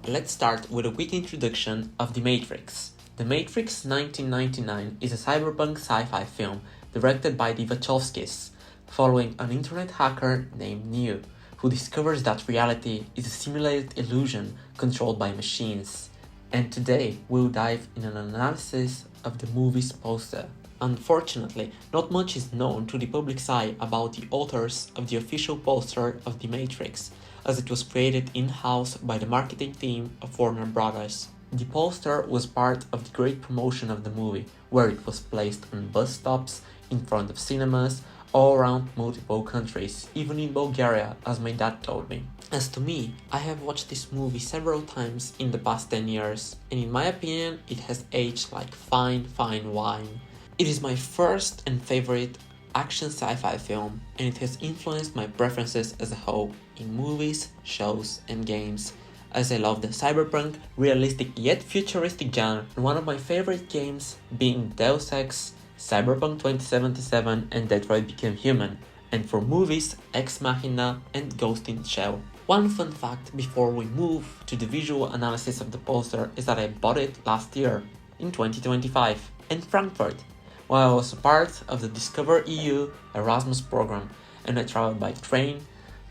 let's start with a quick introduction of The Matrix. The Matrix 1999 is a cyberpunk sci-fi film directed by the Wachowskis, following an internet hacker named Neo, who discovers that reality is a simulated illusion controlled by machines. And today we'll dive in an analysis of the movie's poster. Unfortunately, not much is known to the public's eye about the authors of the official poster of The Matrix, as it was created in-house by the marketing team of Warner Brothers. The poster was part of the great promotion of the movie, where it was placed on bus stops, in front of cinemas, all around multiple countries, even in Bulgaria, as my dad told me. As to me, I have watched this movie several times in the past 10 years, and in my opinion, it has aged like fine wine. It is my first and favorite action sci-fi film, and it has influenced my preferences as a whole in movies, shows, and games, as I love the cyberpunk, realistic yet futuristic genre, and one of my favorite games being Deus Ex, Cyberpunk 2077, and Detroit Become Human, and for movies, Ex Machina and Ghost in the Shell. One fun fact before we move to the visual analysis of the poster is that I bought it last year, in 2025, in Frankfurt, while I was a part of the Discover EU Erasmus program, and I traveled by train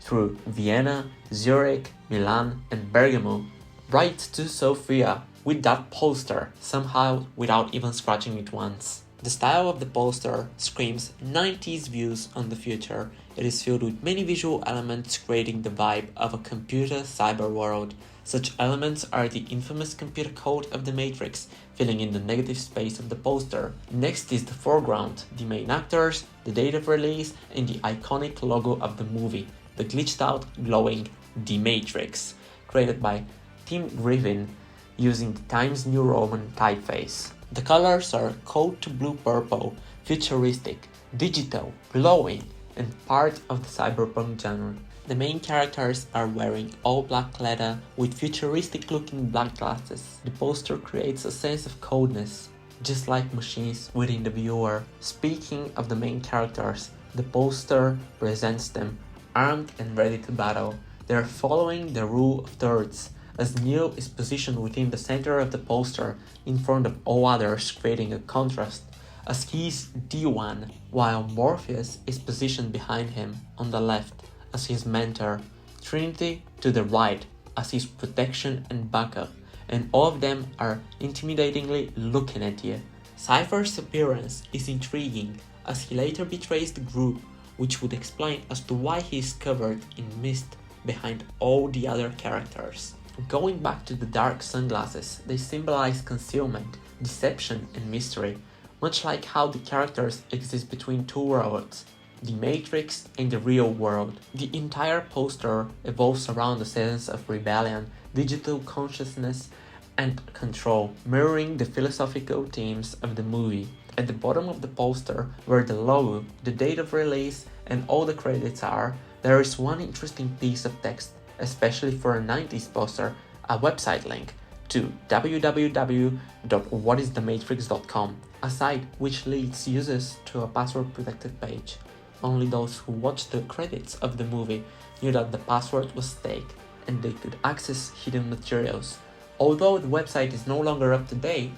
through Vienna, Zurich, Milan, and Bergamo, right to Sofia with that poster, somehow without even scratching it once. The style of the poster screams 90s views on the future. It is filled with many visual elements creating the vibe of a computer cyber world. Such elements are the infamous computer code of the Matrix, filling in the negative space of the poster. Next is the foreground, the main actors, the date of release, and the iconic logo of the movie, the glitched out, glowing The Matrix, created by Tim Griffin using the Times New Roman typeface. The colors are cold to blue-purple, futuristic, digital, glowing, and part of the cyberpunk genre. The main characters are wearing all black leather with futuristic-looking black glasses. The poster creates a sense of coldness, just like machines within the viewer. Speaking of the main characters, the poster presents them armed and ready to battle. They are following the rule of thirds, as Neo is positioned within the center of the poster in front of all others, creating a contrast, as he is D1, while Morpheus is positioned behind him on the left as his mentor, Trinity to the right as his protection and backup, and all of them are intimidatingly looking at you. Cypher's appearance is intriguing as he later betrays the group, which would explain as to why he is covered in mist behind all the other characters. Going back to the dark sunglasses, they symbolize concealment, deception, and mystery, much like how the characters exist between two worlds, the Matrix and the real world. The entire poster evolves around a sense of rebellion, digital consciousness, and control, mirroring the philosophical themes of the movie. At the bottom of the poster, where the logo, the date of release, and all the credits are, there is one interesting piece of text, especially for a 90s poster, a website link to www.whatisthematrix.com, a site which leads users to a password-protected page. Only those who watched the credits of the movie knew that the password was staked and they could access hidden materials. Although the website is no longer up to date,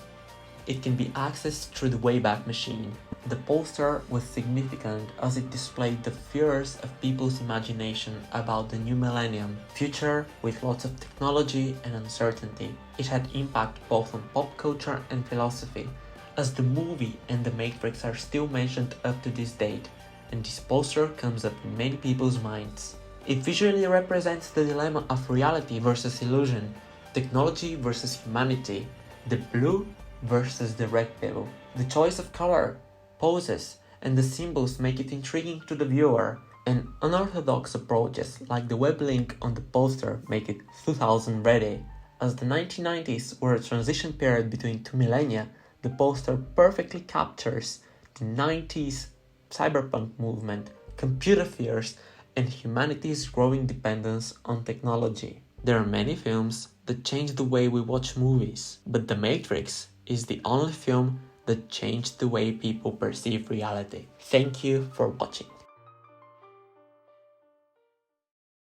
it can be accessed through the Wayback Machine. The poster was significant as it displayed the fears of people's imagination about the new millennium, future with lots of technology and uncertainty. It had impact both on pop culture and philosophy, as the movie and The Matrix are still mentioned up to this date, and this poster comes up in many people's minds. It visually represents the dilemma of reality versus illusion, technology versus humanity, the blue versus the red pill. The choice of color, poses, and the symbols make it intriguing to the viewer, and unorthodox approaches like the web link on the poster make it 2000 ready. As the 1990s were a transition period between two millennia, the poster perfectly captures the 90s cyberpunk movement, computer fears, and humanity's growing dependence on technology. There are many films that change the way we watch movies, but The Matrix is the only film that changed the way people perceive reality. Thank you for watching.